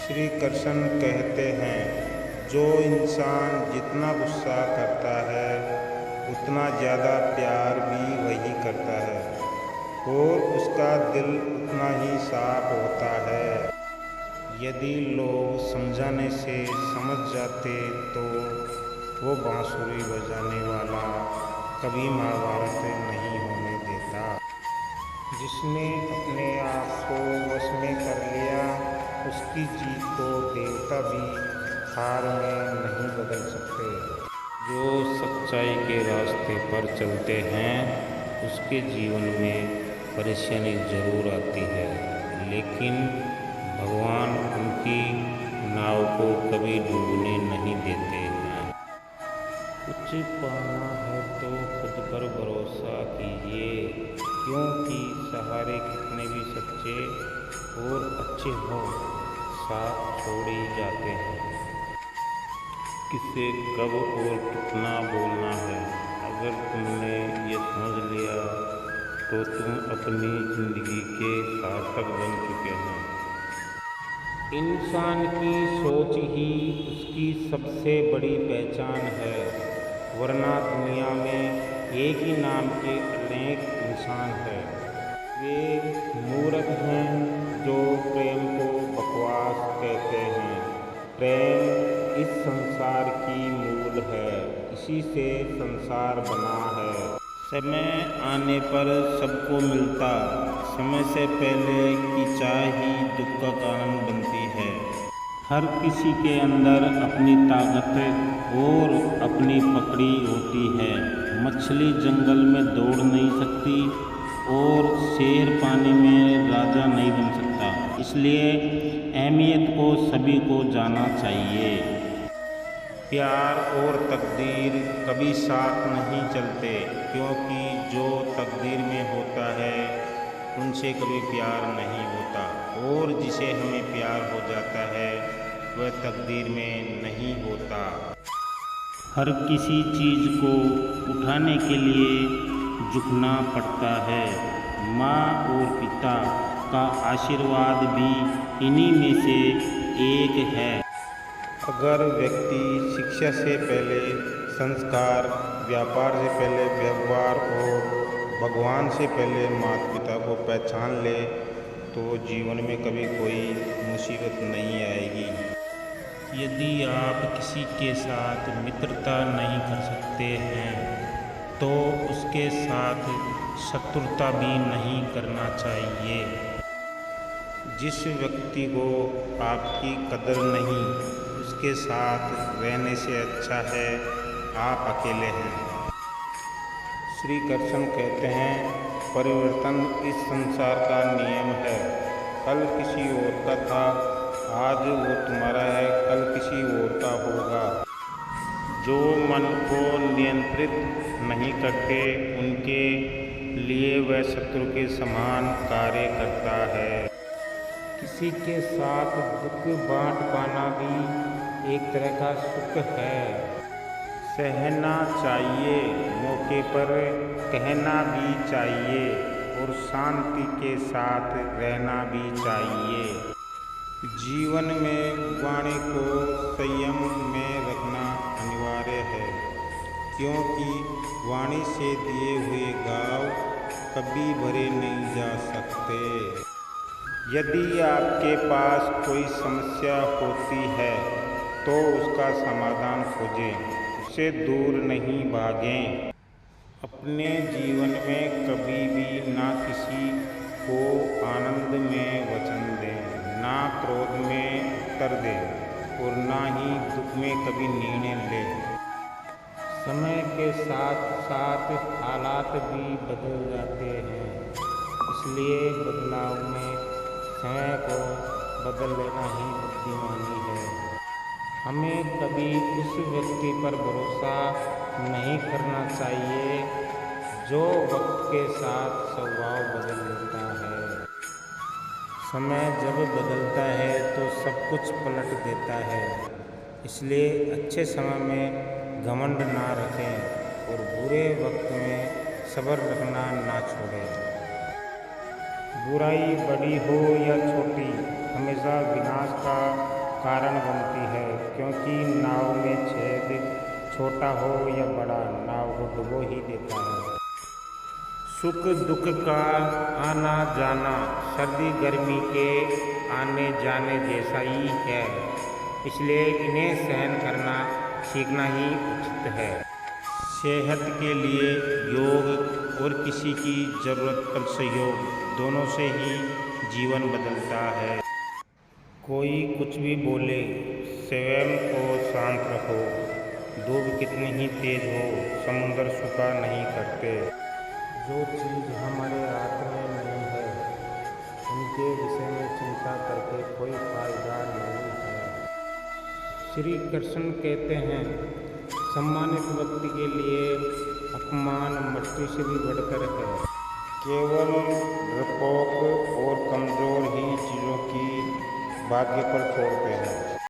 श्री कृष्ण कहते हैं, जो इंसान जितना गुस्सा करता है उतना ज़्यादा प्यार भी वही करता है और उसका दिल उतना ही साफ होता है। यदि लोग समझाने से समझ जाते तो वो बांसुरी बजाने वाला कभी महाभारत नहीं होने देता। जिसने अपने आप को वश में कर लिया, उसकी जीत को देवता भी हार में नहीं बदल सकते। जो सच्चाई के रास्ते पर चलते हैं उसके जीवन में परेशानी जरूर आती है, लेकिन भगवान उनकी नाव को कभी डूबने नहीं देते हैं। कुछ पाना है तो खुद पर भरोसा कीजिए, क्योंकि सहारे कितने भी सच्चे और अच्छे हों साथ छोड़ ही जाते हैं। किसे कब और कितना बोलना है, अगर तुमने ये समझ लिया तो तुम अपनी जिंदगी के सार्थक बन चुके हो। इंसान की सोच ही उसकी सबसे बड़ी पहचान है, वरना दुनिया में एक ही नाम के अनेक इंसान हैं। वे मूर्ख हैं जो प्रेम को बकवास कहते हैं। प्रेम इस संसार की मूल है, इसी से संसार बना है। समय आने पर सबको मिलता, समय से पहले की चाह ही दुख का कारण बनती है। हर किसी के अंदर अपनी ताकत और अपनी पकड़ी होती है। मछली जंगल में दौड़ नहीं सकती और शेर पानी में राजा नहीं बन सकता, इसलिए अहमियत को सभी को जानना चाहिए। प्यार और तकदीर कभी साथ नहीं चलते, क्योंकि जो तकदीर में होता है उनसे कभी प्यार नहीं होता, और जिसे हमें प्यार हो जाता है वह तकदीर में नहीं होता। हर किसी चीज़ को उठाने के लिए झुकना पड़ता है। माँ और पिता का आशीर्वाद भी इन्हीं में से एक है। अगर व्यक्ति शिक्षा से पहले संस्कार, व्यापार से पहले व्यवहार और भगवान से पहले माता पिता को पहचान ले तो जीवन में कभी कोई मुसीबत नहीं आएगी। यदि आप किसी के साथ मित्रता नहीं कर सकते हैं तो उसके साथ शत्रुता भी नहीं करना चाहिए। जिस व्यक्ति को आपकी कदर नहीं, उसके साथ रहने से अच्छा है आप अकेले हैं। श्री कृष्ण कहते हैं, परिवर्तन इस संसार का नियम है। कल किसी और का था, आज वो तुम्हारा है, कल किसी और का होगा। जो मन को नियंत्रित नहीं करते उनके लिए वह शत्रु के समान कार्य करता है। किसी के साथ दुख बांट पाना भी एक तरह का सुख है। सहना चाहिए, मौके पर कहना भी चाहिए और शांति के साथ रहना भी चाहिए। जीवन में वाणी को संयम में रखना अनिवार्य है, क्योंकि वाणी से दिए हुए घाव कभी भरे नहीं जा सकते। यदि आपके पास कोई समस्या होती है तो उसका समाधान खोजें, उससे दूर नहीं भागें। अपने जीवन में कभी भी ना किसी को आनंद में वचन दें, ना क्रोध में उत्तर दें और ना ही दुख में कभी निर्णय लें। समय के साथ साथ हालात भी बदल जाते हैं, इसलिए बदलाव में समय को बदल लेना ही बुद्धिमानी है। हमें कभी उस व्यक्ति पर भरोसा नहीं करना चाहिए जो वक्त के साथ स्वभाव बदल देता है। समय जब बदलता है तो सब कुछ पलट देता है, इसलिए अच्छे समय में घमंड ना रखें और बुरे वक्त में सब्र रखना ना छोड़ें। बुराई बड़ी हो या छोटी, हमेशा विनाश का कारण बनती है, क्योंकि नाव में छेद छोटा हो या बड़ा, नाव को डुबो ही देता है। सुख दुख का आना जाना सर्दी गर्मी के आने जाने जैसा ही है, इसलिए इन्हें सहन करना सीखना ही उचित है। सेहत के लिए योग और किसी की ज़रूरत पर सहयोग, दोनों से ही जीवन बदलता है। कोई कुछ भी बोले, स्वयं को शांत रखो। धूप कितनी ही तेज हो, समुद्र सूखा नहीं करते। जो चीज़ हमारे हाथ में नहीं है, उनके विषय में चिंता करके कोई फायदा नहीं है। श्री कृष्ण कहते हैं, सम्मानित व्यक्ति के लिए अपमान मृत्यु से भी बढ़कर है। केवल डरपोक और कमज़ोर ही चीज़ों की भाग्य पर छोड़ते हैं।